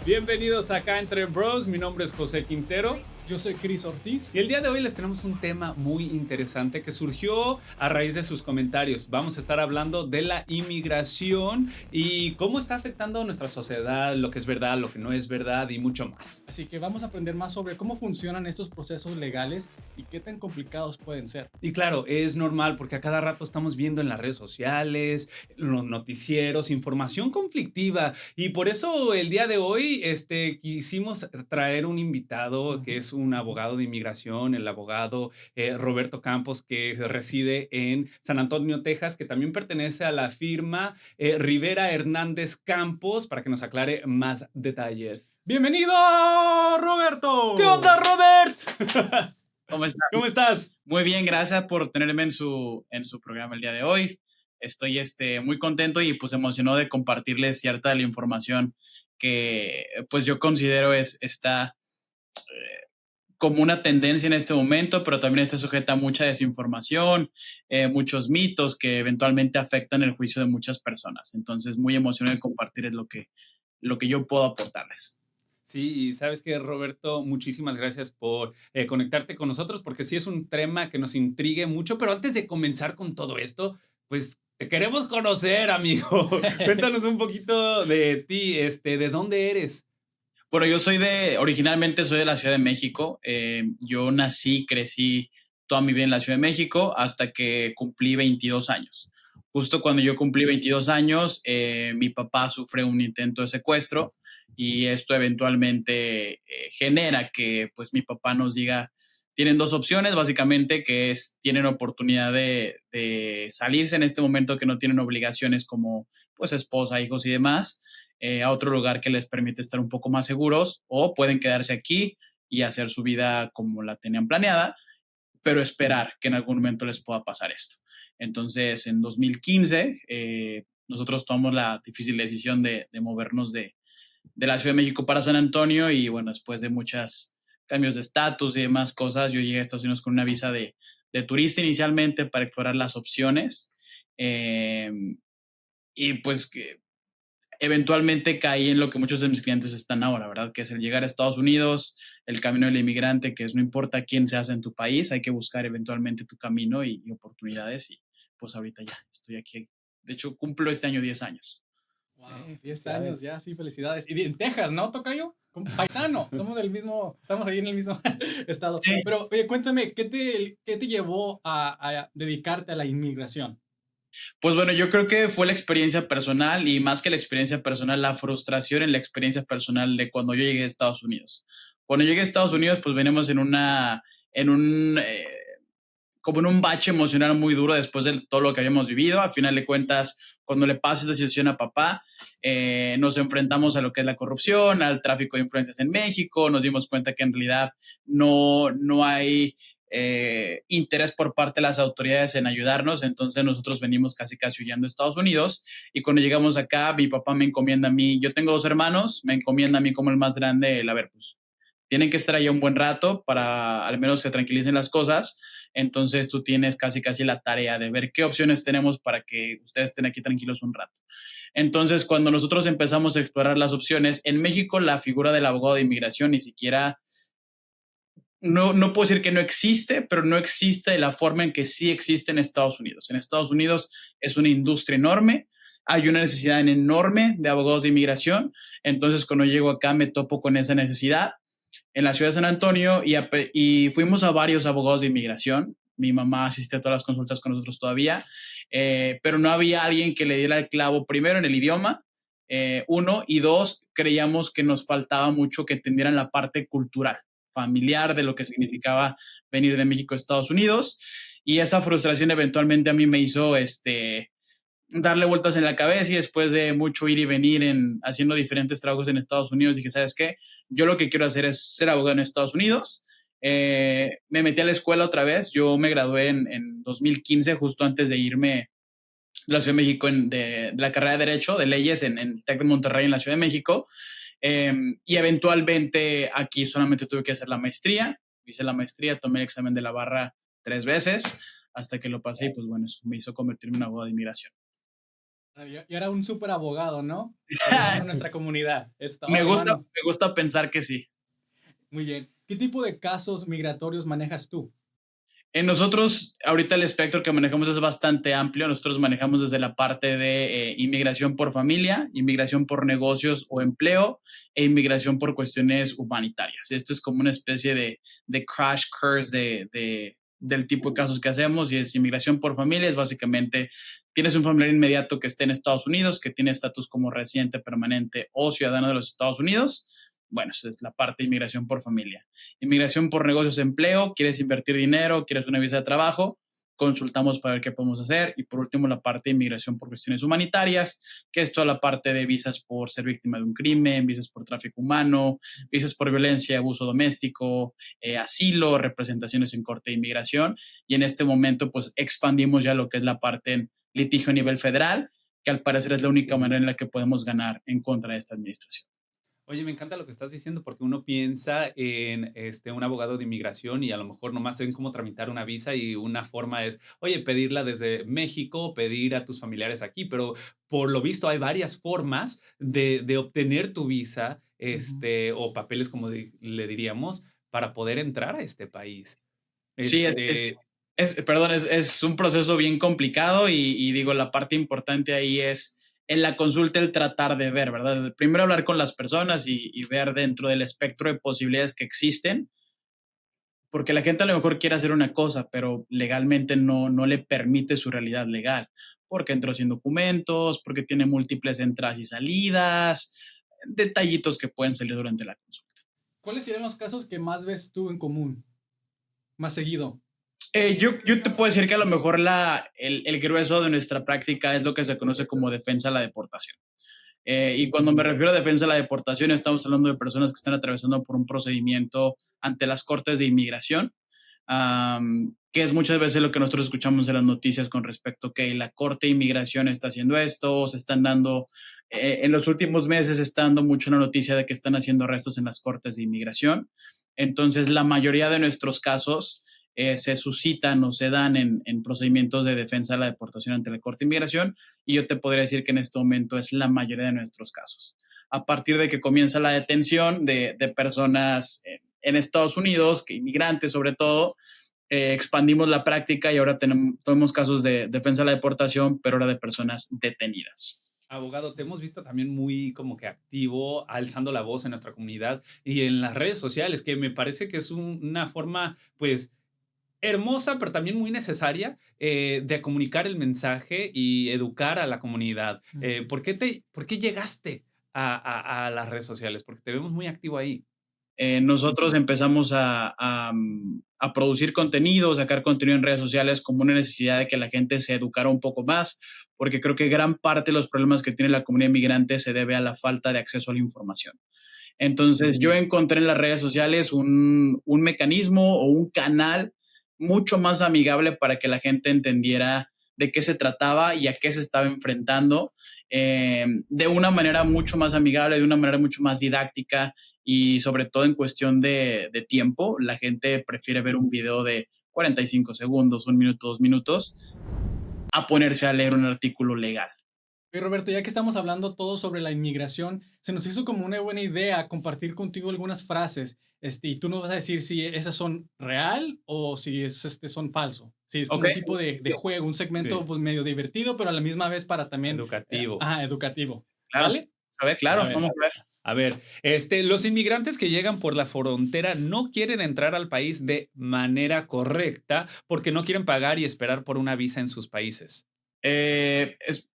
Bienvenidos acá entre Bros, mi nombre es José Quintero Yo soy Cris Ortiz. y el día de hoy les tenemos un tema muy interesante que surgió a raíz de sus comentarios. Vamos a estar hablando de la inmigración y cómo está afectando a nuestra sociedad, lo que es verdad, lo que no es verdad y mucho más. Así que vamos a aprender más sobre cómo funcionan estos procesos legales y qué tan complicados pueden ser. Y claro, es normal porque a cada rato estamos viendo en las redes sociales, en los noticieros, información conflictiva. Y por eso el día de hoy quisimos traer un invitado que Ujú. es un abogado de inmigración, el abogado Roberto Campos, que reside en San Antonio, Texas, que también pertenece a la firma Rivera Hernández Campos, para que nos aclare más detalles. ¡Bienvenido, ¿Qué Roberto! onda, Robert? ¿Cómo están? ¿Cómo estás? Muy bien, gracias por tenerme en su programa el día de hoy. Estoy muy contento y pues emocionado de compartirles cierta de la información que pues yo considero está como una tendencia en este momento, pero también está sujeta a mucha desinformación, muchos mitos que eventualmente afectan el juicio de muchas personas. Entonces, muy emocionado de compartir lo que yo puedo aportarles. Sí, y sabes que Roberto, muchísimas gracias por conectarte con nosotros, porque sí es un tema que nos intrigue mucho, pero antes de comenzar con todo esto, pues te queremos conocer, amigo. Cuéntanos un poquito de ti, ¿de dónde eres? Bueno, originalmente soy de la Ciudad de México. Yo nací, crecí toda mi vida en la Ciudad de México hasta que cumplí 22 años. Justo cuando yo cumplí 22 años, mi papá sufre un intento de secuestro y esto eventualmente genera que pues mi papá nos diga, tienen dos opciones básicamente, que es, tienen oportunidad de salirse en este momento, que no tienen obligaciones como pues esposa, hijos y demás, a otro lugar que les permite estar un poco más seguros, o pueden quedarse aquí y hacer su vida como la tenían planeada, pero esperar que en algún momento les pueda pasar esto. Entonces, en 2015, nosotros tomamos la difícil decisión de movernos de la Ciudad de México para San Antonio y bueno, después de muchos cambios de estatus y demás cosas, yo llegué a Estados Unidos con una visa de turista inicialmente para explorar las opciones. Eh, y pues eventualmente caí en lo que muchos de mis clientes están ahora, ¿verdad? Que es el llegar a Estados Unidos, el camino del inmigrante, que es no importa quién seas en tu país, hay que buscar eventualmente tu camino y oportunidades. Y pues ahorita ya estoy aquí. De hecho, cumplo este año 10 años. Wow, 10 años Felicidades. ya, sí, felicidades. Y en Texas, ¿no, tocayo? Como paisano, somos del mismo, estamos ahí en el mismo estado. Sí, Pero, oye, cuéntame, ¿qué te llevó a dedicarte a la inmigración? pues bueno, yo creo que fue la experiencia personal y más que la experiencia personal, la frustración en la experiencia personal de cuando yo llegué a Estados Unidos. Cuando llegué a Estados Unidos, pues venimos en un como en un bache emocional muy duro después de todo lo que habíamos vivido. A final de cuentas, cuando le pasa esta situación a papá, nos enfrentamos a lo que es la corrupción, al tráfico de influencias en México, nos dimos cuenta que en realidad no hay interés por parte de las autoridades en ayudarnos, entonces nosotros venimos casi casi huyendo a Estados Unidos y cuando llegamos acá, mi papá me encomienda a mí, yo tengo dos hermanos, me encomienda a mí como el más grande, el, a ver, pues tienen que estar allá un buen rato para al menos se tranquilicen las cosas. Entonces tú tienes casi casi la tarea de ver qué opciones tenemos para que ustedes estén aquí tranquilos un rato. Entonces, cuando nosotros empezamos a explorar las opciones, en México la figura del abogado de inmigración ni siquiera, no puedo decir que no existe, pero no existe de la forma en que sí existe en Estados Unidos. En Estados Unidos es una industria enorme, hay una necesidad enorme de abogados de inmigración, entonces cuando llego acá me topo con esa necesidad en la ciudad de San Antonio y fuimos a varios abogados de inmigración. Mi mamá asiste a todas las consultas con nosotros todavía, pero no había alguien que le diera el clavo primero en el idioma, uno, y dos, creíamos que nos faltaba mucho que entendieran la parte cultural, familiar de lo que significaba venir de México a Estados Unidos. Y esa frustración eventualmente a mí me hizo darle vueltas en la cabeza y después de mucho ir y venir haciendo diferentes trabajos en Estados Unidos, dije, ¿sabes qué? Yo lo que quiero hacer es ser abogado en Estados Unidos. Me metí a la escuela otra vez. Yo me gradué en 2015, justo antes de irme de la Ciudad de México de la carrera de Derecho, de Leyes en el TEC de Monterrey en la Ciudad de México. Y eventualmente aquí solamente tuve que hacer la maestría. Hice la maestría, tomé el examen de la barra 3 veces hasta que lo pasé y pues bueno, eso me hizo convertirme en abogado de inmigración. Y era un súper abogado, ¿no? Ayudando a nuestra comunidad. Es todo, hermano. Me gusta pensar que sí. Muy bien. ¿Qué tipo de casos migratorios manejas tú? En nosotros, ahorita el espectro que manejamos es bastante amplio. Nosotros manejamos desde la parte de inmigración por familia, inmigración por negocios o empleo e inmigración por cuestiones humanitarias. Esto es como una especie de crash course del tipo de casos que hacemos, y es inmigración por familia. Es básicamente, tienes un familiar inmediato que esté en Estados Unidos, que tiene estatus como residente permanente o ciudadano de los Estados Unidos. Bueno, esa es la parte de inmigración por familia. Inmigración por negocios, empleo, quieres invertir dinero, quieres una visa de trabajo, consultamos para ver qué podemos hacer. Y por último, la parte de inmigración por cuestiones humanitarias, que es toda la parte de visas por ser víctima de un crimen, visas por tráfico humano, visas por violencia y abuso doméstico, asilo, representaciones en corte de inmigración. Y en este momento, pues expandimos ya lo que es la parte en litigio a nivel federal, que al parecer es la única manera en la que podemos ganar en contra de esta administración. Oye, me encanta lo que estás diciendo porque uno piensa en un abogado de inmigración y a lo mejor nomás ven cómo tramitar una visa y una forma es, oye, pedirla desde México, pedir a tus familiares aquí, pero por lo visto hay varias formas de obtener tu visa, Ujú. o papeles, como le diríamos, para poder entrar a este país. Sí, Este, perdón, es un proceso bien complicado, y digo, la parte importante ahí es en la consulta el tratar de ver, ¿verdad? Primero hablar con las personas y ver dentro del espectro de posibilidades que existen, porque la gente a lo mejor quiere hacer una cosa, pero legalmente no le permite su realidad legal, porque entró sin documentos, porque tiene múltiples entradas y salidas, detallitos que pueden salir durante la consulta. ¿Cuáles serían los casos que más ves tú en común, más seguido? Yo te puedo decir que a lo mejor el grueso de nuestra práctica es lo que se conoce como defensa a la deportación. Y cuando me refiero a defensa a la deportación, estamos hablando de personas que están atravesando por un procedimiento ante las cortes de inmigración, que es muchas veces lo que nosotros escuchamos en las noticias con respecto a que la corte de inmigración está haciendo esto, se están dando, en los últimos meses está dando mucho la noticia de que están haciendo arrestos en las cortes de inmigración. Entonces, la mayoría de nuestros casos se suscitan o se dan en procedimientos de defensa de la deportación ante la Corte de Inmigración, y yo te podría decir que en este momento es la mayoría de nuestros casos. A partir de que comienza la detención de personas en Estados Unidos, que inmigrantes sobre todo, expandimos la práctica y ahora tenemos casos de defensa de la deportación, pero ahora de personas detenidas. abogado, te hemos visto también muy como que activo, alzando la voz en nuestra comunidad y en las redes sociales, que me parece que es una forma, pues, hermosa, pero también muy necesaria, de comunicar el mensaje y educar a la comunidad. Ujú. ¿Por qué llegaste a las redes sociales? Porque te vemos muy activo ahí. Nosotros empezamos a producir contenido, sacar contenido en redes sociales como una necesidad de que la gente se educara un poco más, porque creo que gran parte de los problemas que tiene la comunidad migrante se debe a la falta de acceso a la información. Entonces, yo encontré en las redes sociales un mecanismo o un canal mucho más amigable para que la gente entendiera de qué se trataba y a qué se estaba enfrentando, de una manera mucho más amigable, de una manera mucho más didáctica, y sobre todo en cuestión de tiempo. La gente prefiere ver un video de 45 segundos, 1 minuto, 2 minutos, a ponerse a leer un artículo legal. Oye, Roberto, ya que estamos hablando todo sobre la inmigración, se nos hizo como una buena idea compartir contigo algunas frases, y tú nos vas a decir si esas son real o si son falso. Sí, es como ¿Ok? un tipo de juego, un segmento Sí, pues medio divertido, pero a la misma vez para también, educativo. educativo. Claro. ¿Vale? A ver, A claro, ver, vamos a ver. A ver, los inmigrantes que llegan por la frontera no quieren entrar al país de manera correcta porque no quieren pagar y esperar por una visa en sus países. Eh, es,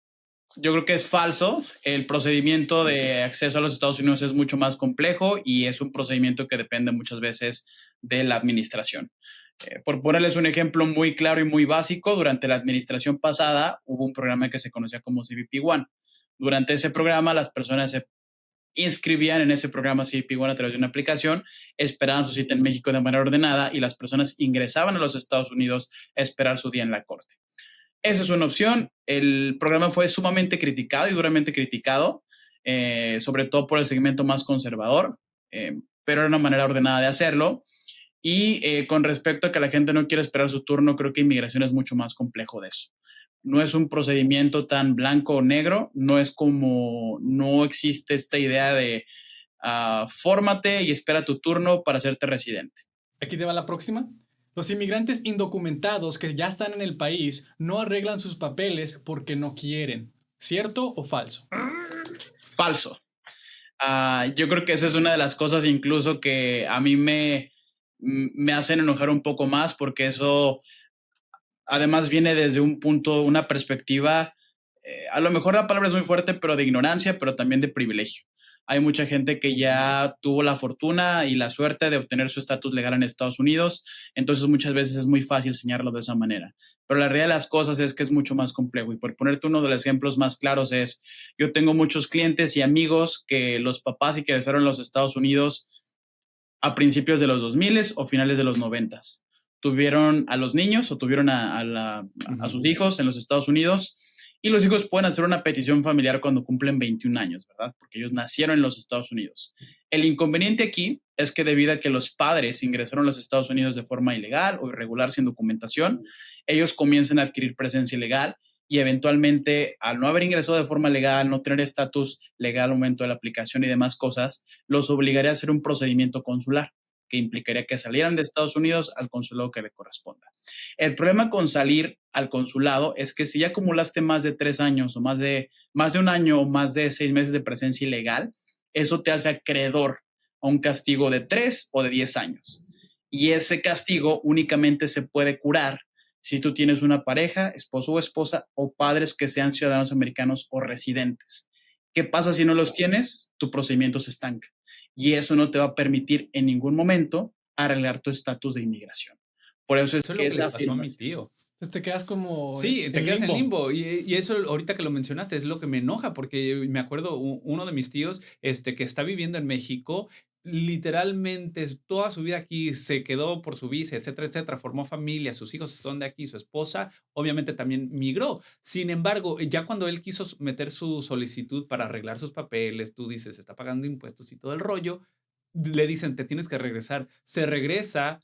yo creo que es falso. El procedimiento de acceso a los Estados Unidos es mucho más complejo, y es un procedimiento que depende muchas veces de la administración. Por ponerles un ejemplo muy claro y muy básico, durante la administración pasada hubo un programa que se conocía como CBP One. Durante ese programa, las personas se inscribían en ese programa CBP One a través de una aplicación, esperaban su cita en México de manera ordenada, y las personas ingresaban a los Estados Unidos a esperar su día en la corte. Esa es una opción. El programa fue sumamente criticado y duramente criticado, sobre todo por el segmento más conservador, pero era una manera ordenada de hacerlo. Y con respecto a que la gente no quiere esperar su turno, creo que inmigración es mucho más complejo de eso. no es un procedimiento tan blanco o negro, no existe esta idea de fórmate y espera tu turno para hacerte residente. Aquí te va la próxima. Los inmigrantes indocumentados que ya están en el país no arreglan sus papeles porque no quieren. ¿Cierto o falso? Falso. Yo creo que esa es una de las cosas incluso que a mí me hacen enojar un poco más, porque eso además viene desde un punto, una perspectiva, a lo mejor la palabra es muy fuerte, pero de ignorancia, pero también de privilegio. Hay mucha gente que ya tuvo la fortuna y la suerte de obtener su estatus legal en Estados Unidos, entonces muchas veces es muy fácil señalarlo de esa manera. Pero la realidad de las cosas es que es mucho más complejo. Y por ponerte uno de los ejemplos más claros es, yo tengo muchos clientes y amigos que los papás ingresaron a los Estados Unidos a principios de los 2000 o finales de los 90. Tuvieron a los niños o tuvieron a sus hijos en los Estados Unidos, y los hijos pueden hacer una petición familiar cuando cumplen 21 años, ¿verdad? Porque ellos nacieron en los Estados Unidos. El inconveniente aquí es que debido a que los padres ingresaron a los Estados Unidos de forma ilegal o irregular sin documentación, ellos comienzan a adquirir presencia legal, y eventualmente, al no haber ingresado de forma legal, no tener estatus legal al momento de la aplicación y demás cosas, los obligaría a hacer un procedimiento consular que implicaría que salieran de Estados Unidos al consulado que le corresponda. El problema con salir al consulado es que si ya acumulaste más de 3 años o más de un año o más de 6 meses de presencia ilegal, eso te hace acreedor a un castigo de 3 o de 10 años. Y ese castigo únicamente se puede curar si tú tienes una pareja, esposo o esposa, o padres que sean ciudadanos americanos o residentes. ¿Qué pasa si no los tienes? Tu procedimiento se estanca. Y eso no te va a permitir en ningún momento arreglar tu estatus de inmigración. Por eso es Eso es que lo que le esa pasó a mi tío. Entonces te quedas como Sí, te quedas en limbo. limbo. Y eso ahorita que lo mencionaste es lo que me enoja, porque me acuerdo uno de mis tíos, que está viviendo en México, literalmente toda su vida aquí, se quedó por su visa, etcétera, etcétera, formó familia, sus hijos están de aquí, su esposa obviamente también migró. Sin embargo, ya cuando él quiso meter su solicitud para arreglar sus papeles, tú dices, está pagando impuestos y todo el rollo, le dicen, te tienes que regresar. Se regresa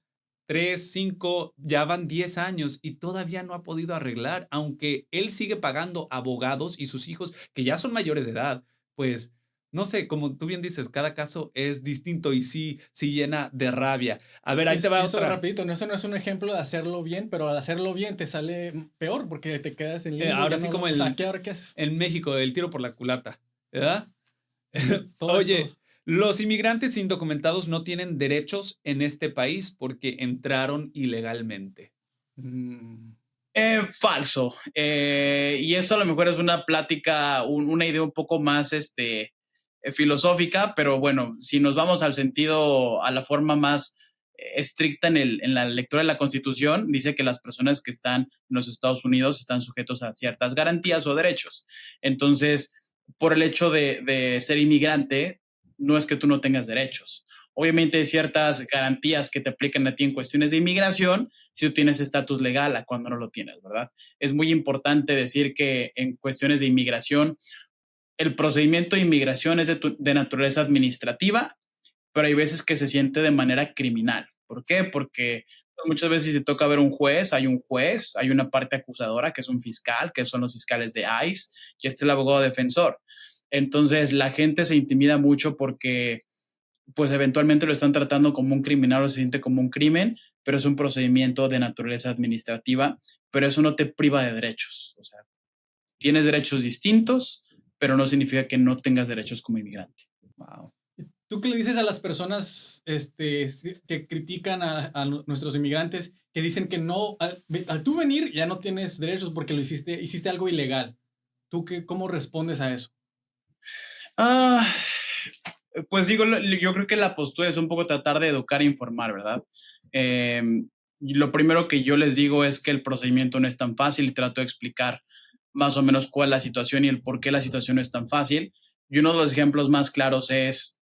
3, 5, ya van 10 años y todavía no ha podido arreglar, aunque él sigue pagando abogados y sus hijos, que ya son mayores de edad, pues, no sé, como tú bien dices, cada caso es distinto y sí llena de rabia. A ver, ahí te va Eso otra. rapidito, eso no es un ejemplo de hacerlo bien, pero al hacerlo bien te sale peor porque te quedas en limbo. Ahora sí como o sea, ¿ahora qué haces? en México, el tiro por la culata, ¿verdad? Todo Oye, esto. los inmigrantes indocumentados no tienen derechos en este país porque entraron ilegalmente. Mm, Falso. Y eso a lo mejor es una plática, una idea un poco más filosófica, pero bueno, si nos vamos al sentido, a la forma más estricta en la lectura de la Constitución, dice que las personas que están en los Estados Unidos están sujetos a ciertas garantías o derechos. Entonces, por el hecho de ser inmigrante, no es que tú no tengas derechos. Obviamente hay ciertas garantías que te aplican a ti en cuestiones de inmigración si tú tienes estatus legal a cuando no lo tienes, ¿verdad? Es muy importante decir que en cuestiones de inmigración, el procedimiento de inmigración es de naturaleza administrativa, pero hay veces que se siente de manera criminal. ¿Por qué? Porque muchas veces si te toca ver un juez, hay una parte acusadora que es un fiscal, que son los fiscales de ICE, y el abogado defensor. Entonces la gente se intimida mucho porque pues eventualmente lo están tratando como un criminal o se siente como un crimen, pero es un procedimiento de naturaleza administrativa, pero eso no te priva de derechos. O sea, tienes derechos distintos, pero no significa que no tengas derechos como inmigrante. Wow. ¿Tú qué le dices a las personas que critican a nuestros inmigrantes, que dicen que no, al tú venir ya no tienes derechos porque hiciste algo ilegal? ¿Cómo respondes a eso? Ah, pues digo, yo creo que la postura es un poco tratar de educar e informar, ¿verdad? Y lo primero que yo les digo es que el procedimiento no es tan fácil y trato de explicar más o menos cuál es la situación y el por qué la situación no es tan fácil. Y uno de los ejemplos más claros es,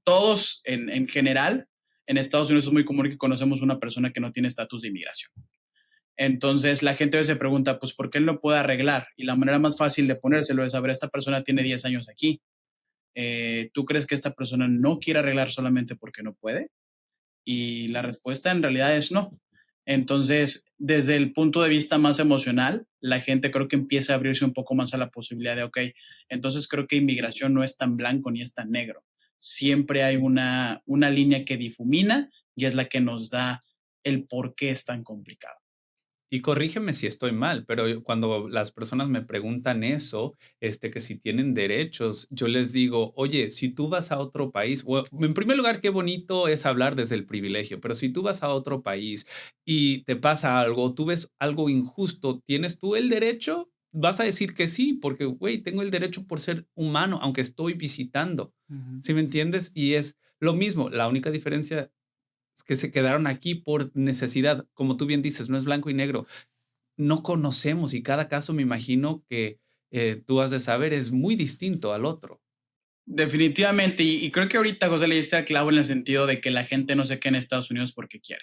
todos en general, en Estados Unidos es muy común que conocemos una persona que no tiene estatus de inmigración. Entonces la gente se pregunta, pues, ¿por qué él no puede arreglar? Y la manera más fácil de ponérselo es, a ver, esta persona tiene 10 años aquí. ¿Tú crees que esta persona no quiere arreglar solamente porque no puede? Y la respuesta en realidad es no. Entonces, desde el punto de vista más emocional, la gente creo que empieza a abrirse un poco más a la posibilidad de, ok, entonces creo que inmigración no es tan blanco ni es tan negro. Siempre hay una línea que difumina y es la que nos da el por qué es tan complicado. Y corrígeme si estoy mal, pero cuando las personas me preguntan eso, que si tienen derechos, yo les digo, oye, si tú vas a otro país, en primer lugar, qué bonito es hablar desde el privilegio, pero si tú vas a otro país y te pasa algo, tú ves algo injusto, ¿tienes tú el derecho? Vas a decir que sí, porque, güey, tengo el derecho por ser humano, aunque estoy visitando. Ujú. ¿Sí me entiendes? Y es lo mismo, la única diferencia que se quedaron aquí por necesidad. Como tú bien dices, no es blanco y negro. No conocemos y cada caso me imagino que tú has de saber es muy distinto al otro. Definitivamente, y creo que ahorita José le diste al clavo en el sentido de que la gente no se queda en Estados Unidos porque quiere.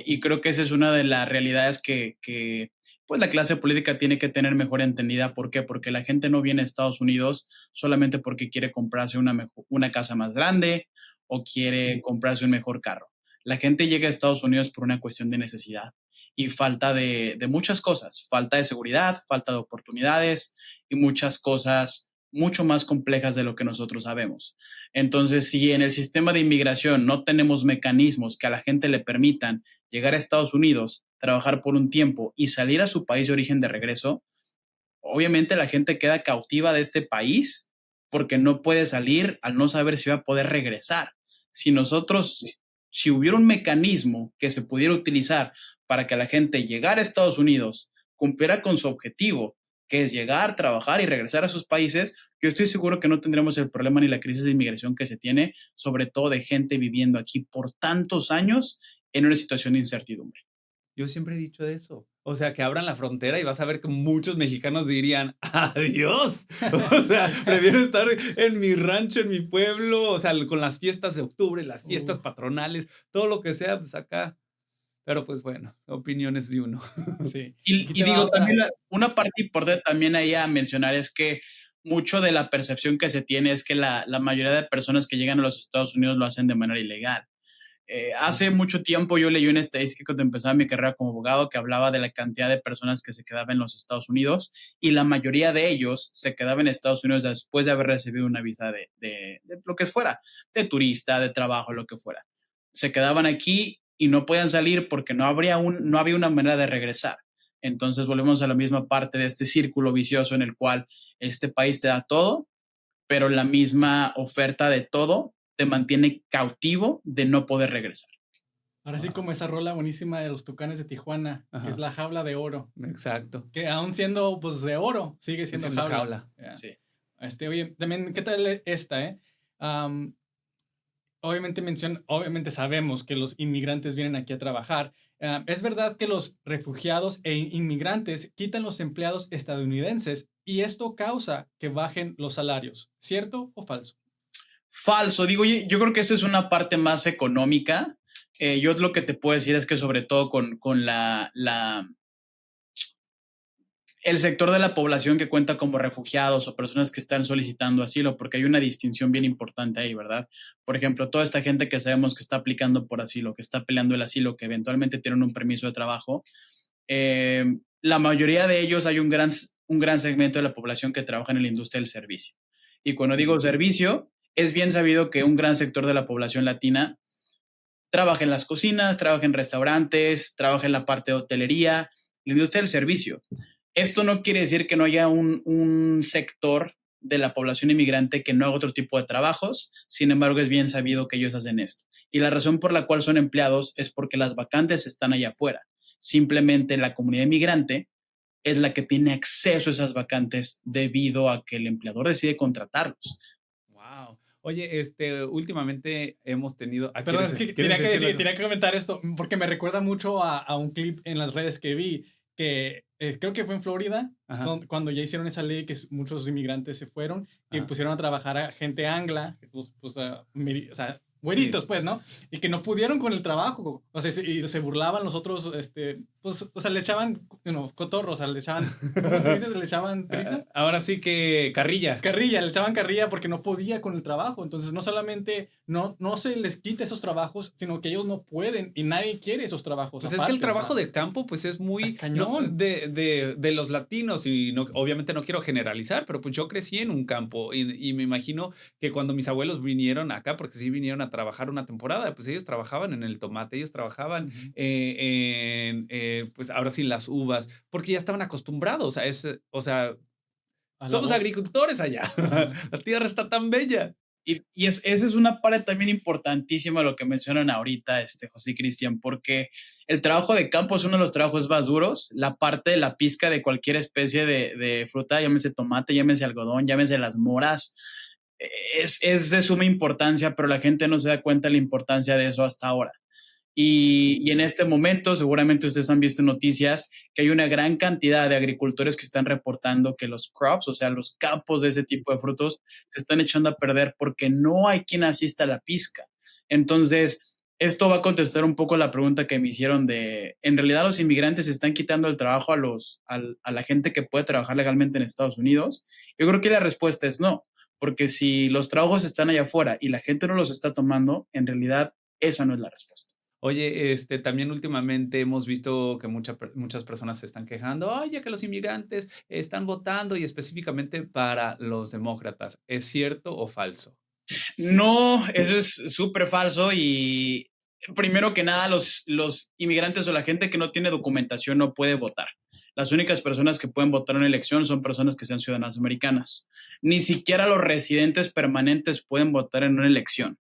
Y creo que esa es una de las realidades que pues la clase política tiene que tener mejor entendida. ¿Por qué? Porque la gente no viene a Estados Unidos solamente porque quiere comprarse una casa más grande o quiere comprarse un mejor carro. La gente llega a Estados Unidos por una cuestión de necesidad y falta de muchas cosas. Falta de seguridad, falta de oportunidades y muchas cosas mucho más complejas de lo que nosotros sabemos. Entonces, si en el sistema de inmigración no tenemos mecanismos que a la gente le permitan llegar a Estados Unidos, trabajar por un tiempo y salir a su país de origen de regreso, obviamente la gente queda cautiva de este país porque no puede salir al no saber si va a poder regresar. Si nosotros, si hubiera un mecanismo que se pudiera utilizar para que la gente llegara a Estados Unidos, cumpliera con su objetivo, que es llegar, trabajar y regresar a sus países, yo estoy seguro que no tendremos el problema ni la crisis de inmigración que se tiene, sobre todo de gente viviendo aquí por tantos años en una situación de incertidumbre. Yo siempre he dicho eso. O sea, que abran la frontera y vas a ver que muchos mexicanos dirían, adiós. O sea, prefiero estar en mi rancho, en mi pueblo, o sea, con las fiestas de octubre, las fiestas Uf, patronales, todo lo que sea, pues acá. Pero pues bueno, opiniones de uno. sí. Aquí Y te va digo, también otra. una parte importante también ahí a mencionar es que mucho de la percepción que se tiene es que la mayoría de personas que llegan a los Estados Unidos lo hacen de manera ilegal. Hace mucho tiempo yo leí una estadística cuando empezaba mi carrera como abogado que hablaba de la cantidad de personas que se quedaban en los Estados Unidos y la mayoría de ellos se quedaban en Estados Unidos después de haber recibido una visa de lo que fuera, de turista, de trabajo, lo que fuera. Se quedaban aquí y no podían salir porque no había una manera de regresar. Entonces volvemos a la misma parte de este círculo vicioso en el cual este país te da todo, pero la misma oferta de todo te mantiene cautivo de no poder regresar. Ahora sí, como esa rola buenísima de los Tucanes de Tijuana, que es Ajá, la jaula de oro. exacto. Que aún siendo pues de oro, sigue Es siendo en la jaula. jaula. Yeah. Sí. Oye, también, ¿qué tal esta, Am, obviamente sabemos que los inmigrantes vienen aquí a trabajar. Es verdad que los refugiados e inmigrantes quitan los empleados estadounidenses y esto causa que bajen los salarios. ¿Cierto o falso? Falso, digo, yo creo que eso es una parte más económica. Yo lo que te puedo decir es que sobre todo con el sector de la población que cuenta como refugiados o personas que están solicitando asilo, porque hay una distinción bien importante ahí, ¿verdad? Por ejemplo, toda esta gente que sabemos que está aplicando por asilo, que está peleando el asilo, que eventualmente tienen un permiso de trabajo, eh, la mayoría de ellos hay un gran segmento de la población que trabaja en la industria del servicio. Y cuando digo servicio, es bien sabido que un gran sector de la población latina trabaja en las cocinas, trabaja en restaurantes, trabaja en la parte de hotelería, la industria del servicio. Esto no quiere decir que no haya un sector de la población inmigrante que no haga otro tipo de trabajos, sin embargo es bien sabido que ellos hacen esto. Y la razón por la cual son empleados es porque las vacantes están allá afuera. Simplemente la comunidad inmigrante es la que tiene acceso a esas vacantes debido a que el empleador decide contratarlos. Wow. Oye, últimamente hemos tenido. Perdón, es que ¿Quieres decir algo? tenía que comentar esto porque me recuerda mucho a un clip en las redes que vi que creo que fue en Florida, Ajá, cuando ya hicieron esa ley que muchos inmigrantes se fueron, que ajá. pusieron a trabajar a gente angla, pues, o sea, Sí, güeritos, pues, ¿no? Y que no pudieron con el trabajo, o sea, y se burlaban los otros, pues, o sea, le echaban, cotorro, o sea, le echaban, ¿cómo se dice? Le echaban prisa. Ahora sí que carrilla. Carrilla, le echaban carrilla porque no podía con el trabajo. Entonces, no solamente no se les quita esos trabajos, sino que ellos no pueden y nadie quiere esos trabajos. Pues aparte, es que el trabajo o sea, de campo, pues es muy cañón. de los latinos, y no, obviamente no quiero generalizar, pero pues yo crecí en un campo y me imagino que cuando mis abuelos vinieron acá, porque sí vinieron a trabajar una temporada, pues ellos trabajaban en el tomate, ellos trabajaban Ujú. pues ahora sí las uvas, porque ya estaban acostumbrados a ese, o sea, A la somos voz. agricultores allá. Ajá. La tierra está tan bella. Esa es una parte también importantísima lo que mencionan ahorita, José y Cristian, porque el trabajo de campo es uno de los trabajos más duros. La parte de la pizca de cualquier especie de fruta, llámese tomate, llámese algodón, llámese las moras, es de suma importancia, pero la gente no se da cuenta de la importancia de eso hasta ahora. Y en este momento, seguramente ustedes han visto noticias que hay una gran cantidad de agricultores que están reportando que los crops, o sea, los campos de ese tipo de frutos, se están echando a perder porque no hay quien asista a la pizca. Entonces, esto va a contestar un poco la pregunta que me hicieron de, en realidad los inmigrantes están quitando el trabajo a la gente que puede trabajar legalmente en Estados Unidos. Yo creo que la respuesta es no, porque si los trabajos están allá afuera y la gente no los está tomando, en realidad esa no es la respuesta. Oye, también últimamente hemos visto que muchas personas se están quejando, oye, que los inmigrantes están votando y específicamente para los demócratas. ¿Es cierto o falso? No, eso es súper falso y primero que nada los inmigrantes o la gente que no tiene documentación no puede votar. Las únicas personas que pueden votar en una elección son personas que sean ciudadanas americanas. Ni siquiera los residentes permanentes pueden votar en una elección.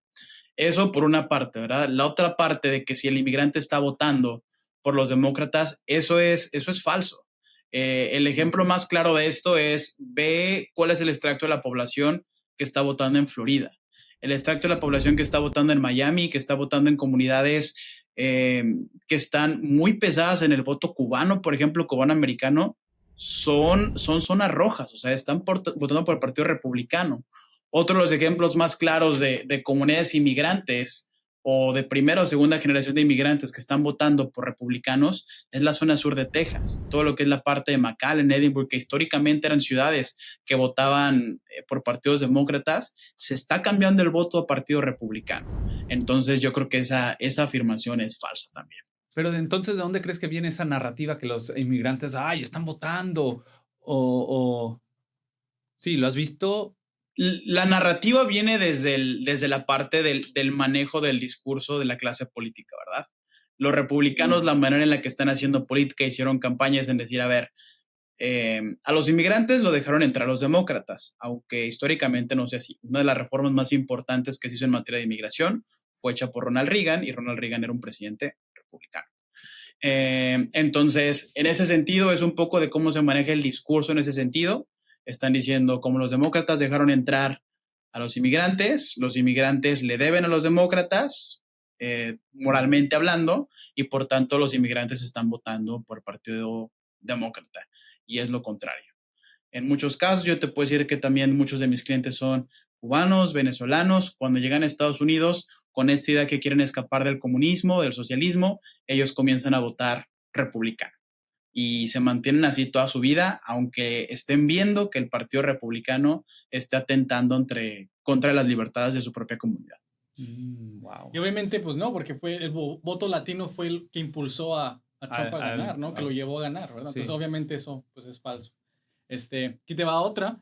Eso por una parte, ¿verdad? La otra parte de que si el inmigrante está votando por los demócratas, eso es falso. El ejemplo más claro de esto es, ve cuál es el extracto de la población que está votando en Florida. El extracto de la población que está votando en Miami, que está votando en comunidades que están muy pesadas en el voto cubano, por ejemplo, cubano-americano, son zonas rojas, o sea, están votando por el Partido Republicano. Otro de los ejemplos más claros de comunidades inmigrantes o de primera o segunda generación de inmigrantes que están votando por republicanos es la zona sur de Texas, todo lo que es la parte de McAllen, Edinburgh, que históricamente eran ciudades que votaban por partidos demócratas, se está cambiando el voto a partido republicano. Entonces yo creo que esa afirmación es falsa también. Pero entonces, ¿de dónde crees que viene esa narrativa que los inmigrantes, ay, están votando? O sí, ¿lo has visto? La narrativa viene desde la parte del manejo del discurso de la clase política, ¿verdad? Los republicanos, la manera en la que están haciendo política, hicieron campañas en decir, a ver, a los inmigrantes lo dejaron entrar los demócratas, aunque históricamente no sea así. Una de las reformas más importantes que se hizo en materia de inmigración fue hecha por Ronald Reagan, y Ronald Reagan era un presidente republicano. Entonces, en ese sentido, es un poco de cómo se maneja el discurso en ese sentido. Están diciendo, como los demócratas dejaron entrar a los inmigrantes le deben a los demócratas, moralmente hablando, y por tanto los inmigrantes están votando por el Partido Demócrata, y es lo contrario. En muchos casos, yo te puedo decir que también muchos de mis clientes son cubanos, venezolanos. Cuando llegan a Estados Unidos con esta idea que quieren escapar del comunismo, del socialismo, ellos comienzan a votar republicano y se mantienen así toda su vida, aunque estén viendo que el Partido Republicano está atentando contra las libertades de su propia comunidad. Wow. Y obviamente, pues no, porque fue el voto latino fue el que impulsó a Trump a ganar, ¿no? Que lo llevó a ganar, ¿verdad? Sí. Entonces, obviamente eso pues es falso. Aquí te va otra.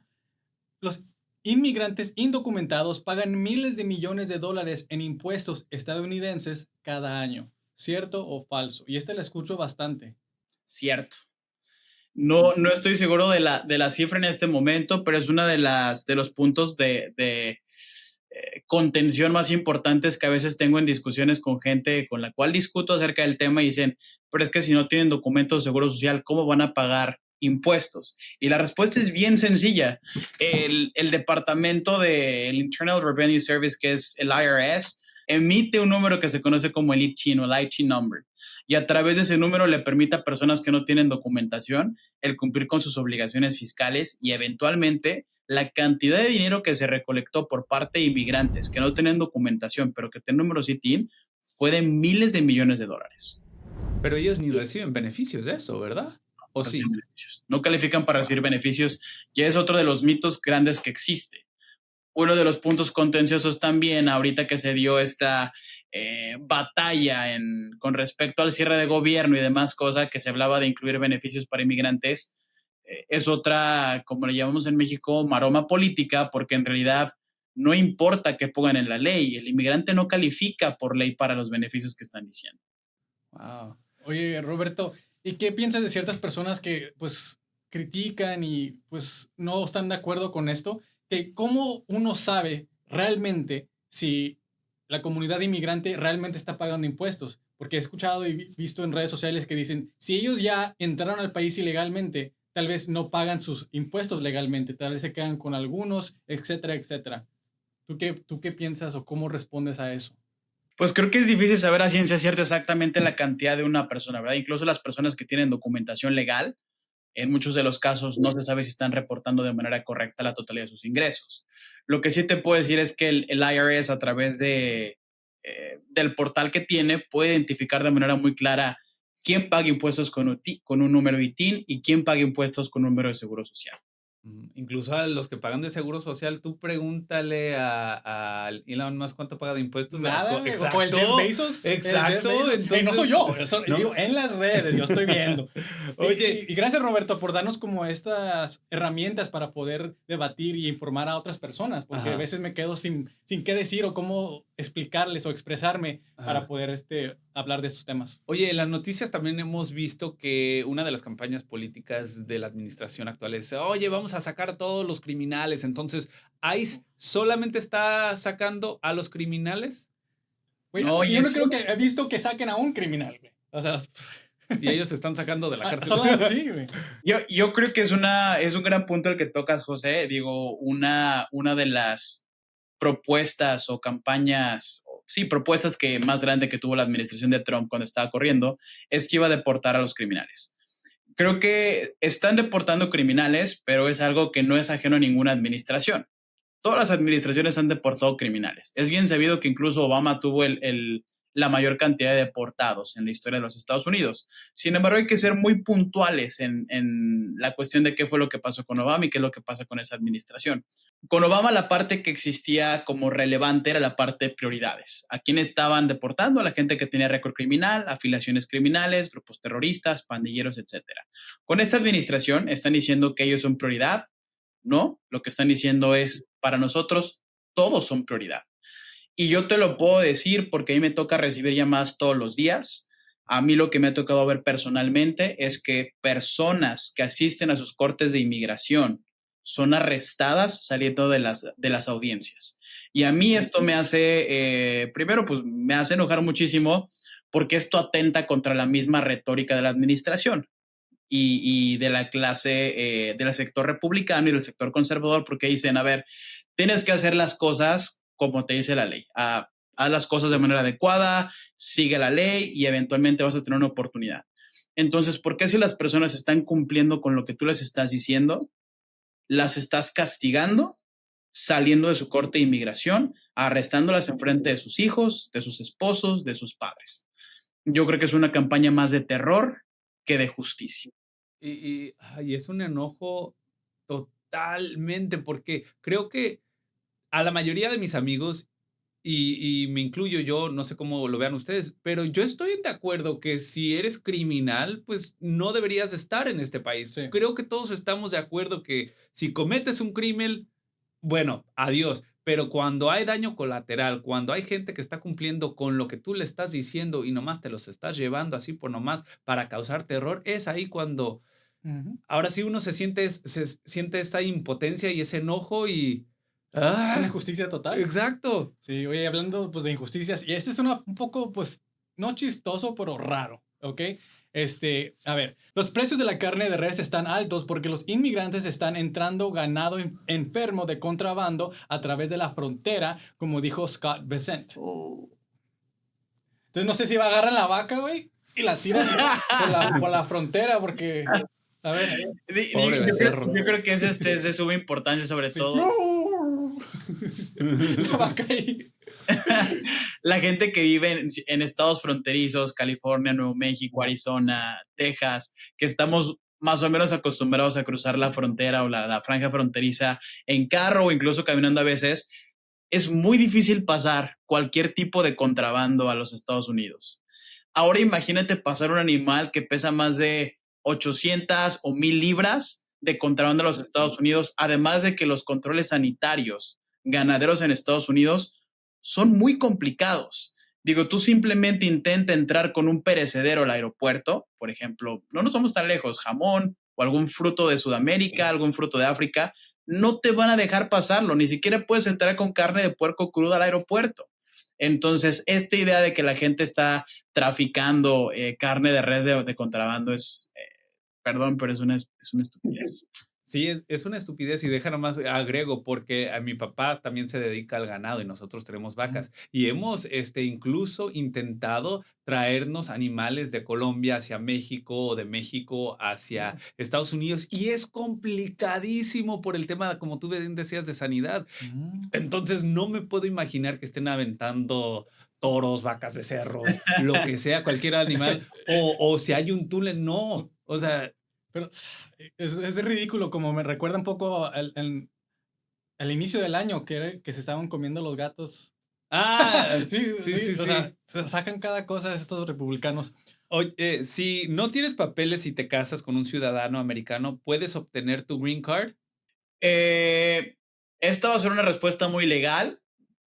Los inmigrantes indocumentados pagan miles de millones de dólares en impuestos estadounidenses cada año. ¿Cierto o falso? Y la escucho bastante. Cierto. No estoy seguro de la cifra en este momento, pero es una de los puntos de contención más importantes que a veces tengo en discusiones con gente con la cual discuto acerca del tema y dicen, pero es que si no tienen documentos de seguro social, ¿cómo van a pagar impuestos? Y la respuesta es bien sencilla. El departamento del Internal Revenue Service, que es el IRS, emite un número que se conoce como el ITIN o el IT number, y a través de ese número le permite a personas que no tienen documentación el cumplir con sus obligaciones fiscales, y eventualmente la cantidad de dinero que se recolectó por parte de inmigrantes que no tienen documentación pero que tienen números ITIN fue de miles de millones de dólares. Pero ellos ni reciben beneficios de eso, ¿verdad? ¿O sí? Beneficios. No califican para recibir beneficios, y es otro de los mitos grandes que existe. Uno de los puntos contenciosos también, ahorita que se dio esta batalla con respecto al cierre de gobierno y demás cosas, que se hablaba de incluir beneficios para inmigrantes, es otra, como le llamamos en México, maroma política, porque en realidad no importa que pongan en la ley, el inmigrante no califica por ley para los beneficios que están diciendo. Wow. Oye, Roberto, ¿y qué piensas de ciertas personas que pues critican y pues no están de acuerdo con esto? Que cómo uno sabe realmente si la comunidad inmigrante realmente está pagando impuestos. Porque he escuchado y visto en redes sociales que dicen, si ellos ya entraron al país ilegalmente, tal vez no pagan sus impuestos legalmente, tal vez se quedan con algunos, etcétera, etcétera. ¿Tú qué piensas o cómo respondes a eso? Pues creo que es difícil saber a ciencia cierta exactamente la cantidad de una persona, ¿verdad? Incluso las personas que tienen documentación legal, en muchos de los casos no se sabe si están reportando de manera correcta la totalidad de sus ingresos. Lo que sí te puedo decir es que el IRS, a través del portal que tiene, puede identificar de manera muy clara quién paga impuestos con un número ITIN y quién paga impuestos con un número de seguro social. Incluso a los que pagan de seguro social, tú pregúntale a Elon Musk cuánto paga de impuestos. Nada, Exacto. o el Jeff Bezos. Exacto. Entonces, no soy yo, ¿no? digo, en las redes, yo estoy viendo. Oye. Y gracias, Roberto, por darnos como estas herramientas para poder debatir y informar a otras personas, porque a veces me quedo sin qué decir o cómo explicarles o expresarme para poder hablar de estos temas. Oye, en las noticias también hemos visto que una de las campañas políticas de la administración actual es, oye, vamos a sacar a todos los criminales. Entonces, ¿ICE solamente está sacando a los criminales? Güey, no, yo no creo que he visto que saquen a un criminal, güey. O sea, y ellos se están sacando de la cárcel. Sí, güey. Yo creo que es un gran punto el que tocas, José. Digo, una de las propuestas o campañas, propuestas que más grande que tuvo la administración de Trump cuando estaba corriendo, es que iba a deportar a los criminales. Creo que están deportando criminales, pero es algo que no es ajeno a ninguna administración. Todas las administraciones han deportado criminales. Es bien sabido que incluso Obama tuvo la mayor cantidad de deportados en la historia de los Estados Unidos. Sin embargo, hay que ser muy puntuales en la cuestión de qué fue lo que pasó con Obama y qué es lo que pasa con esa administración. Con Obama, la parte que existía como relevante era la parte de prioridades. ¿A quién estaban deportando? A la gente que tenía récord criminal, afiliaciones criminales, grupos terroristas, pandilleros, etc. Con esta administración están diciendo que ellos son prioridad. No, lo que están diciendo es, para nosotros, todos son prioridad. Y yo te lo puedo decir porque a mí me toca recibir llamadas todos los días. A mí lo que me ha tocado ver personalmente es que personas que asisten a sus cortes de inmigración son arrestadas saliendo de las audiencias. Y a mí esto me hace, primero, pues me hace enojar muchísimo porque esto atenta contra la misma retórica de la administración y de la clase, del sector republicano y del sector conservador, porque dicen, a ver, tienes que hacer las cosas como te dice la ley. Haz las cosas de manera adecuada, sigue la ley y eventualmente vas a tener una oportunidad. Entonces, ¿por qué si las personas están cumpliendo con lo que tú les estás diciendo, las estás castigando, saliendo de su corte de inmigración, arrestándolas en frente de sus hijos, de sus esposos, de sus padres? Yo creo que es una campaña más de terror que de justicia. Y es un enojo totalmente, porque creo que a la mayoría de mis amigos, y me incluyo yo, no sé cómo lo vean ustedes, pero yo estoy de acuerdo que si eres criminal, pues no deberías estar en este país. Sí. Creo que todos estamos de acuerdo que si cometes un crimen, bueno, adiós. Pero cuando hay daño colateral, cuando hay gente que está cumpliendo con lo que tú le estás diciendo y nomás te los estás llevando así por nomás para causar terror, es ahí cuando ahora sí uno se siente esta impotencia y ese enojo y... Es una injusticia total. Exacto. Sí, oye, hablando pues de injusticias, y este es un poco, pues, no chistoso, pero raro, ¿ok? A ver, los precios de la carne de res están altos porque los inmigrantes están entrando ganado enfermo de contrabando a través de la frontera, como dijo Scott Bessent. Entonces no sé si agarran la vaca, güey, y la tiran por la frontera porque... A ver. Yo creo que es de suma importancia sobre todo. La vaca ahí. La gente que vive en estados fronterizos, California, Nuevo México, Arizona, Texas, que estamos más o menos acostumbrados a cruzar la frontera o la franja fronteriza en carro o incluso caminando a veces, es muy difícil pasar cualquier tipo de contrabando a los Estados Unidos. Ahora imagínate pasar un animal que pesa más de 800 o 1000 libras de contrabando a los Estados Unidos, además de que los controles sanitarios ganaderos en Estados Unidos son muy complicados. Digo, tú simplemente intenta entrar con un perecedero al aeropuerto, por ejemplo, no nos vamos tan lejos, jamón o algún fruto de Sudamérica, algún fruto de África, no te van a dejar pasarlo, ni siquiera puedes entrar con carne de puerco cruda al aeropuerto. Entonces, esta idea de que la gente está traficando carne de res de contrabando es, perdón, pero es una estupidez. Sí, es una estupidez y deja nomás agrego, porque a mi papá también se dedica al ganado y nosotros tenemos vacas. Y hemos incluso intentado traernos animales de Colombia hacia México o de México hacia Estados Unidos y es complicadísimo por el tema, como tú bien decías, de sanidad. Entonces no me puedo imaginar que estén aventando toros, vacas, becerros, lo que sea, cualquier animal, o si hay un túnel, no. O sea, Pero es ridículo, como me recuerda un poco al inicio del año, que se estaban comiendo los gatos. ah, Sí, sí, sí, sí, o sea, sí. sacan cada cosa estos republicanos. Oye, si no tienes papeles y te casas con un ciudadano americano, ¿puedes obtener tu green card? Eh, Esta va a ser una respuesta muy legal.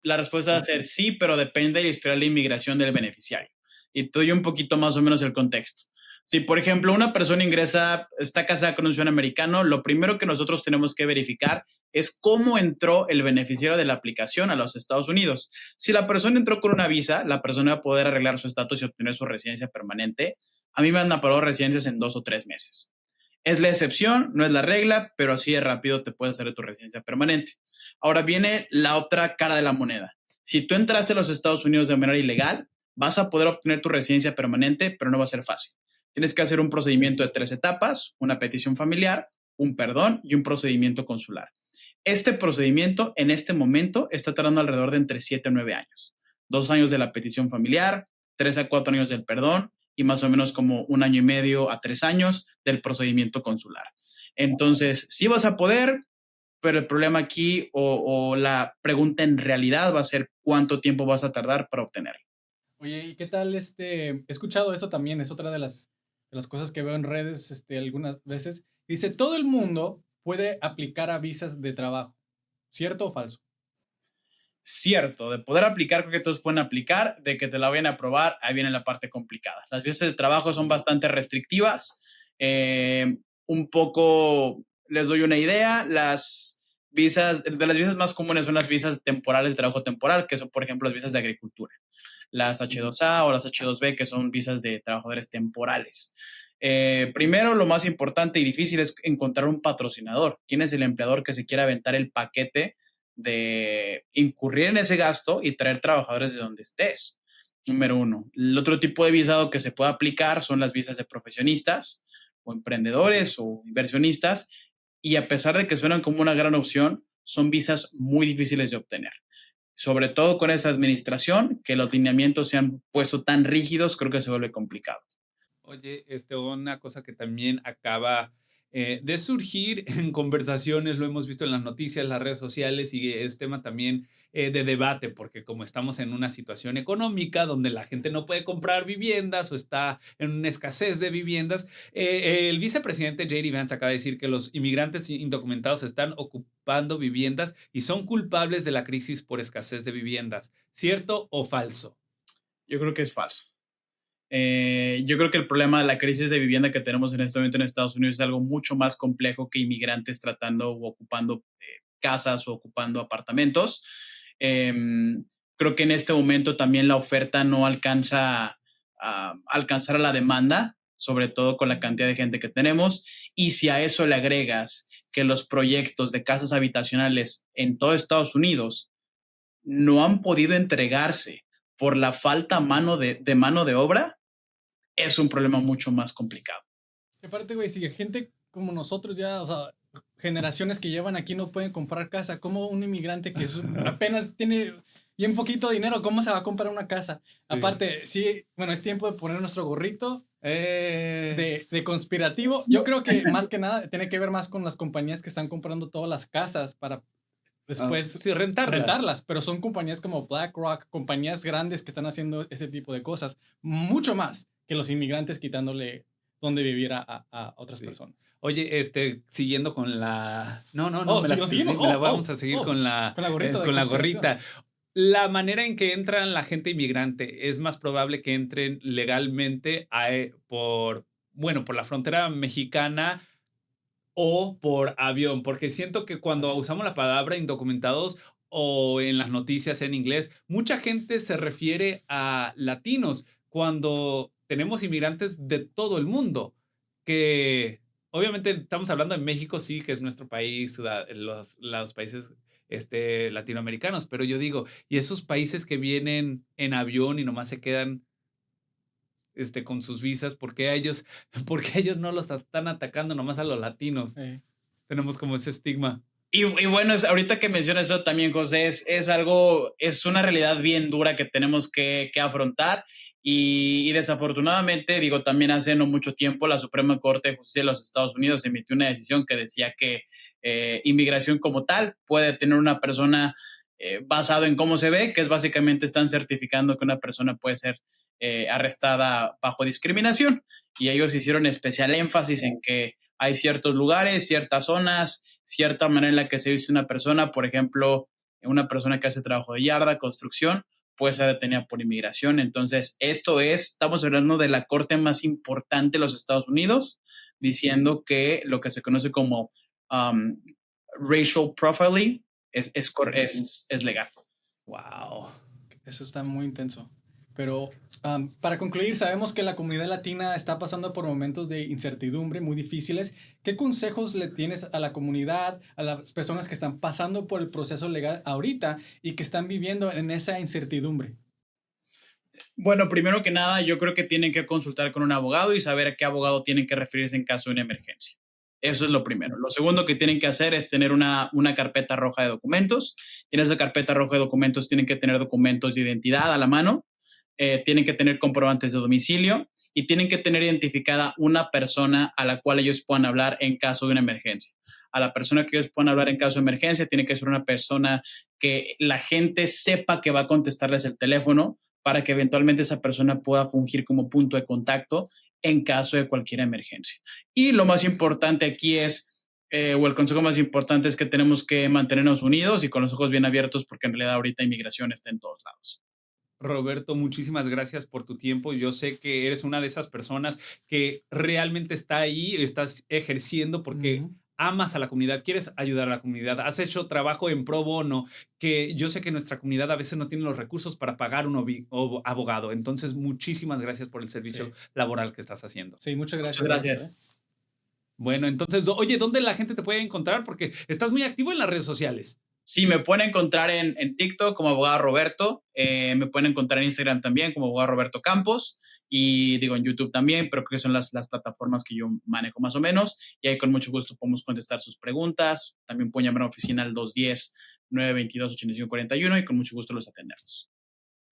La respuesta va a ser sí, pero depende del historial de inmigración del beneficiario. Y te doy un poquito más o menos el contexto. Si, por ejemplo, una persona ingresa, está casada con un ciudadano americano, lo primero que nosotros tenemos que verificar es cómo entró el beneficiario de la aplicación a los Estados Unidos. Si la persona entró con una visa, la persona va a poder arreglar su estatus y obtener su residencia permanente. A mí me han aprobado residencias en 2 o 3 meses. Es la excepción, no es la regla, pero así de rápido te puedes hacer de tu residencia permanente. Ahora viene la otra cara de la moneda. Si tú entraste a los Estados Unidos de manera ilegal, vas a poder obtener tu residencia permanente, pero no va a ser fácil. Tienes que hacer un procedimiento de 3 etapas, una petición familiar, un perdón y un procedimiento consular. Este procedimiento en este momento está tardando alrededor de entre 7 a 9 años. 2 años de la petición familiar, 3 a 4 años del perdón y más o menos como 1 año y medio a 3 años del procedimiento consular. Entonces, sí vas a poder, pero el problema aquí o la pregunta en realidad va a ser cuánto tiempo vas a tardar para obtenerlo. Oye, ¿y qué tal he escuchado eso también, es otra de las cosas que veo en redes, algunas veces. Dice, todo el mundo puede aplicar a visas de trabajo. ¿Cierto o falso? Cierto, de poder aplicar, creo que todos pueden aplicar, de que te la vayan a aprobar, ahí viene la parte complicada. Las visas de trabajo son bastante restrictivas. Un poco, les doy una idea, las visas, de las visas más comunes son las visas temporales de trabajo temporal, que son, por ejemplo, las visas de agricultura. Las H2A o las H2B, que son visas de trabajadores temporales. Primero, lo más importante y difícil es encontrar un patrocinador. ¿Quién es el empleador que se quiera aventar el paquete de incurrir en ese gasto y traer trabajadores de donde estés? Número uno. El otro tipo de visado que se puede aplicar son las visas de profesionistas o emprendedores o inversionistas, y a pesar de que suenan como una gran opción, son visas muy difíciles de obtener. Sobre todo con esa administración, que los lineamientos se han puesto tan rígidos, creo que se vuelve complicado. Oye, una cosa que también acaba de surgir en conversaciones, lo hemos visto en las noticias, las redes sociales y es tema también de debate, porque como estamos en una situación económica donde la gente no puede comprar viviendas o está en una escasez de viviendas, el vicepresidente J.D. Vance acaba de decir que los inmigrantes indocumentados están ocupando viviendas y son culpables de la crisis por escasez de viviendas. ¿Cierto o falso? Yo creo que es falso. Yo creo que el problema de la crisis de vivienda que tenemos en este momento en Estados Unidos es algo mucho más complejo que inmigrantes tratando o ocupando casas o ocupando apartamentos. Eh, Creo que en este momento también la oferta no alcanza a alcanzar a la demanda, sobre todo con la cantidad de gente que tenemos. Y si a eso le agregas que los proyectos de casas habitacionales en todo Estados Unidos no han podido entregarse por la falta de mano de obra, es un problema mucho más complicado. Aparte, güey, si gente como nosotros ya, o sea, generaciones que llevan aquí no pueden comprar casa, ¿cómo un inmigrante que apenas tiene, bien poquito dinero, ¿cómo se va a comprar una casa? Sí. Aparte, sí, bueno, es tiempo de poner nuestro gorrito Eh, de conspirativo. Yo creo que más que nada tiene que ver más con las compañías que están comprando todas las casas para después sí, rentarlas. pero son compañías como BlackRock, compañías grandes que están haciendo ese tipo de cosas, mucho más que los inmigrantes quitándole donde vivir a otras Sí. personas. Oye, siguiendo con la... No, Oh, me la, seguimos. me la vamos a seguir con la gorrita de con la conspiración. gorrita. La manera en que entran la gente inmigrante es más probable que entren legalmente por la frontera mexicana o por avión, porque siento que cuando usamos la palabra indocumentados o en las noticias en inglés, mucha gente se refiere a latinos cuando tenemos inmigrantes de todo el mundo, que obviamente estamos hablando de México, sí, que es nuestro país, los países latinoamericanos, pero yo digo, y esos países que vienen en avión y nomás se quedan con sus visas, porque a ellos no los están atacando nomás a los latinos? Tenemos como ese estigma. Y bueno, ahorita que mencionas eso también, José, es una realidad bien dura que tenemos que afrontar y desafortunadamente, digo, también hace no mucho tiempo la Suprema Corte de Justicia de los Estados Unidos emitió una decisión que decía que inmigración como tal puede tener una persona basado en cómo se ve, que es básicamente están certificando que una persona puede ser arrestada bajo discriminación y ellos hicieron especial énfasis en que hay ciertos lugares, ciertas zonas, cierta manera en la que se viste una persona, por ejemplo, una persona que hace trabajo de yarda, construcción, puede ser detenida por inmigración. Entonces, estamos hablando de la corte más importante de los Estados Unidos, diciendo que lo que se conoce como racial profiling es legal. Wow, eso está muy intenso. Pero para concluir, sabemos que la comunidad latina está pasando por momentos de incertidumbre muy difíciles. ¿Qué consejos le tienes a la comunidad, a las personas que están pasando por el proceso legal ahorita y que están viviendo en esa incertidumbre? Bueno, primero que nada, yo creo que tienen que consultar con un abogado y saber a qué abogado tienen que referirse en caso de una emergencia. Eso es lo primero. Lo segundo que tienen que hacer es tener una carpeta roja de documentos. Y en esa carpeta roja de documentos tienen que tener documentos de identidad a la mano. Tienen que tener comprobantes de domicilio y tienen que tener identificada una persona a la cual ellos puedan hablar en caso de una emergencia. A la persona que ellos puedan hablar en caso de emergencia tiene que ser una persona que la gente sepa que va a contestarles el teléfono para que eventualmente esa persona pueda fungir como punto de contacto en caso de cualquier emergencia. Y lo más importante aquí o el consejo más importante es que tenemos que mantenernos unidos y con los ojos bien abiertos porque en realidad ahorita inmigración está en todos lados. Roberto, muchísimas gracias por tu tiempo. Yo sé que eres una de esas personas que realmente está ahí, estás ejerciendo porque amas a la comunidad, quieres ayudar a la comunidad, has hecho trabajo en pro bono, que yo sé que nuestra comunidad a veces no tiene los recursos para pagar un abogado. Entonces, muchísimas gracias por el servicio laboral que estás haciendo. Sí, muchas gracias. Muchas gracias. Bueno, entonces, oye, ¿dónde la gente te puede encontrar? Porque estás muy activo en las redes sociales. Sí, me pueden encontrar en TikTok como abogado Roberto, me pueden encontrar en Instagram también como abogado Roberto Campos y digo en YouTube también, pero creo que son las plataformas que yo manejo más o menos y ahí con mucho gusto podemos contestar sus preguntas. También pueden llamar a la oficina al 210-922-8541 y con mucho gusto los atendemos.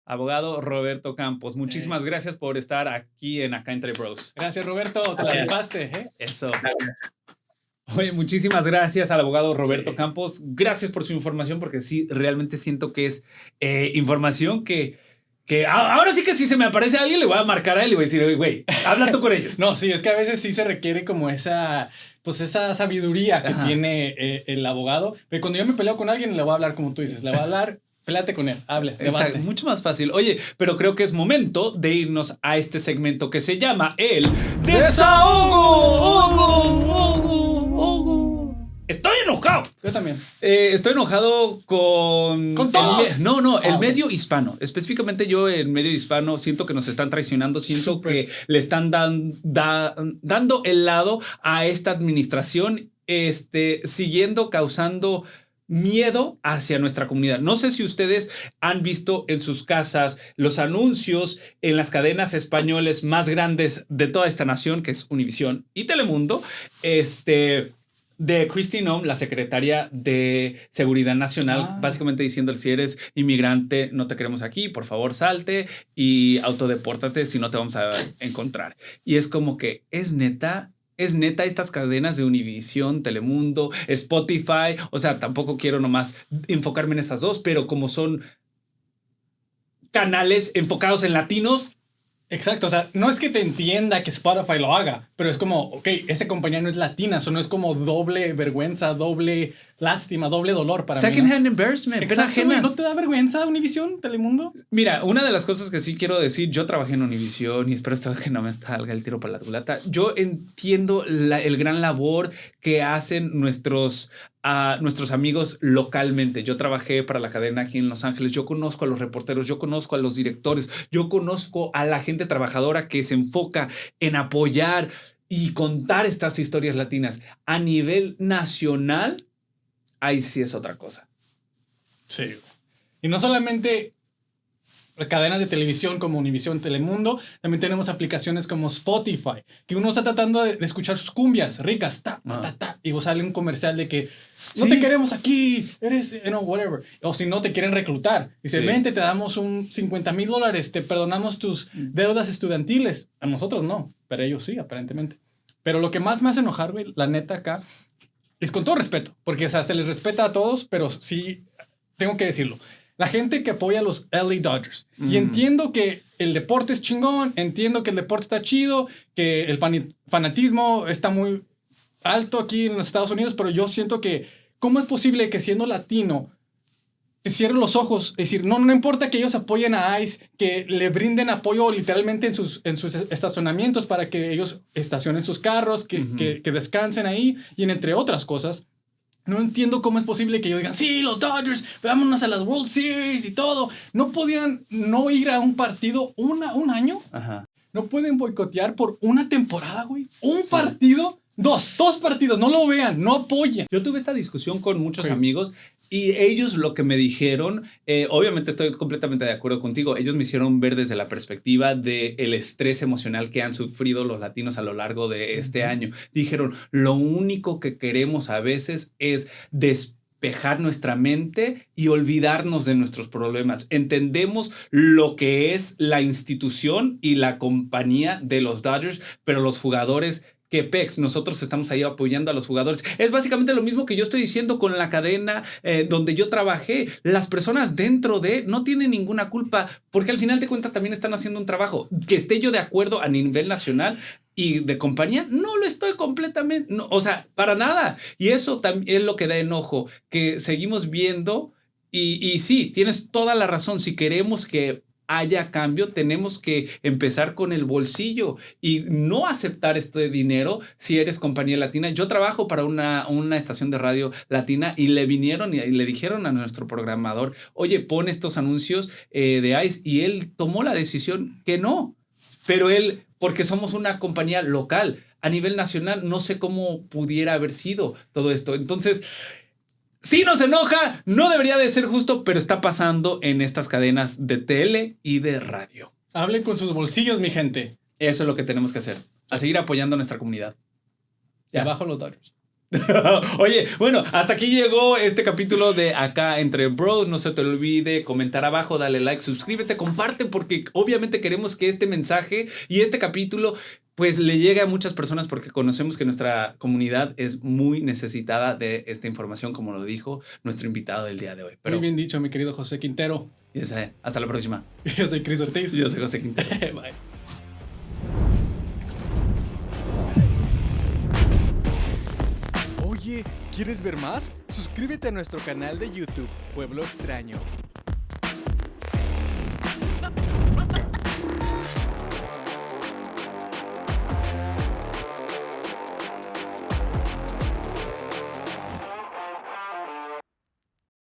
Abogado Roberto Campos, muchísimas gracias por estar aquí en Acá Entre Bros. Gracias, Roberto, te la rifaste. Eso. Gracias. Oye, muchísimas gracias al abogado Roberto Campos. Gracias por su información, porque sí, realmente siento que es información que ahora sí que si se me aparece alguien, le voy a marcar a él y voy a decir, güey, habla tú con ellos. No, sí, es que a veces sí se requiere como esa sabiduría que tiene el abogado. Pero cuando yo me peleo con alguien, le voy a hablar como tú dices, le voy a hablar. Pélate con él, hable. Exacto, mucho más fácil. Oye, pero creo que es momento de irnos a este segmento que se llama el Desahogo. Estoy enojado. Yo también. Estoy enojado con todos. El medio hispano. Específicamente yo, el medio hispano, siento que nos están traicionando. Siento que le están dando el lado a esta administración, causando miedo hacia nuestra comunidad. No sé si ustedes han visto en sus casas los anuncios en las cadenas españoles más grandes de toda esta nación, que es Univisión y Telemundo, de Kristi Noem, la secretaria de Seguridad Nacional, básicamente diciendo, si eres inmigrante, no te queremos aquí, por favor salte y autodepórtate, si no te vamos a encontrar. Y es como que es neta estas cadenas de Univision, Telemundo, Spotify, o sea, tampoco quiero nomás enfocarme en esas dos, pero como son canales enfocados en latinos. Exacto, o sea, no es que te entienda que Spotify lo haga, pero es como, ok, esa compañía no es latina, eso no es como doble vergüenza, doble lástima, doble dolor para mí. Second-hand embarrassment. Exacto, güey, ¿no te da vergüenza Univision, Telemundo? Mira, una de las cosas que sí quiero decir, yo trabajé en Univision y espero que no me salga el tiro para la culata. Yo entiendo el gran labor que hacen nuestros amigos localmente. Yo trabajé para la cadena aquí en Los Ángeles. Yo conozco a los reporteros, yo conozco a los directores, yo conozco a la gente trabajadora que se enfoca en apoyar y contar estas historias latinas. A nivel nacional, ahí sí es otra cosa. Sí. Y no solamente cadenas de televisión como Univision, Telemundo, también tenemos aplicaciones como Spotify, que uno está tratando de escuchar sus cumbias ricas, y vos sale un comercial de que no te queremos aquí, eres, whatever. O si no, te quieren reclutar. Dice, vente, te damos un $50,000, te perdonamos tus deudas estudiantiles. A nosotros no, pero ellos sí, aparentemente. Pero lo que más me hace enojar, güey, la neta acá, es con todo respeto, porque, o sea, se les respeta a todos, pero sí, tengo que decirlo. La gente que apoya a los LA Dodgers. Y entiendo que el deporte es chingón, entiendo que el deporte está chido, que el fanatismo está muy alto aquí en los Estados Unidos, pero yo siento que, ¿cómo es posible que siendo latino te cierren los ojos? Es decir, no importa que ellos apoyen a ICE, que le brinden apoyo literalmente en sus estacionamientos para que ellos estacionen sus carros, que descansen ahí, y entre otras cosas. No entiendo cómo es posible que ellos digan, sí, los Dodgers, vámonos a las World Series y todo. No podían no ir a un partido un año. Ajá. No pueden boicotear por una temporada, güey. Un partido, dos partidos, no lo vean, no apoyen. Yo tuve esta discusión con muchos amigos y ellos lo que me dijeron, obviamente estoy completamente de acuerdo contigo, ellos me hicieron ver desde la perspectiva del estrés emocional que han sufrido los latinos a lo largo de este año. Dijeron, lo único que queremos a veces es despejar nuestra mente y olvidarnos de nuestros problemas. Entendemos lo que es la institución y la compañía de los Dodgers, pero los jugadores... que PEX, nosotros estamos ahí apoyando a los jugadores. Es básicamente lo mismo que yo estoy diciendo con la cadena donde yo trabajé. Las personas dentro de no tienen ninguna culpa porque al final de cuentas también están haciendo un trabajo. Que esté yo de acuerdo a nivel nacional y de compañía, no lo estoy completamente, no, o sea, para nada. Y eso también es lo que da enojo, que seguimos viendo y sí, tienes toda la razón. Si queremos que haya cambio, tenemos que empezar con el bolsillo y no aceptar este dinero si eres compañía latina. Yo trabajo para una estación de radio latina y le vinieron y le dijeron a nuestro programador, oye, pon estos anuncios de ICE, y él tomó la decisión que no, pero él, porque somos una compañía local, a nivel nacional, no sé cómo pudiera haber sido todo esto. Entonces... sí nos enoja, no debería de ser justo, pero está pasando en estas cadenas de tele y de radio. Hablen con sus bolsillos, mi gente. Eso es lo que tenemos que hacer, a seguir apoyando a nuestra comunidad. Y abajo los Dodgers. Oye, bueno, hasta aquí llegó este capítulo de Acá Entre Bros. No se te olvide comentar abajo, dale like, suscríbete, comparte, porque obviamente queremos que este mensaje y este capítulo pues le llegue a muchas personas, porque conocemos que nuestra comunidad es muy necesitada de esta información, como lo dijo nuestro invitado del día de hoy. Pero, muy bien dicho, mi querido José Quintero. Hasta la próxima. Yo soy Chris Ortiz. Yo soy José Quintero. Bye. Oye, ¿quieres ver más? Suscríbete a nuestro canal de YouTube, Pueblo Extraño.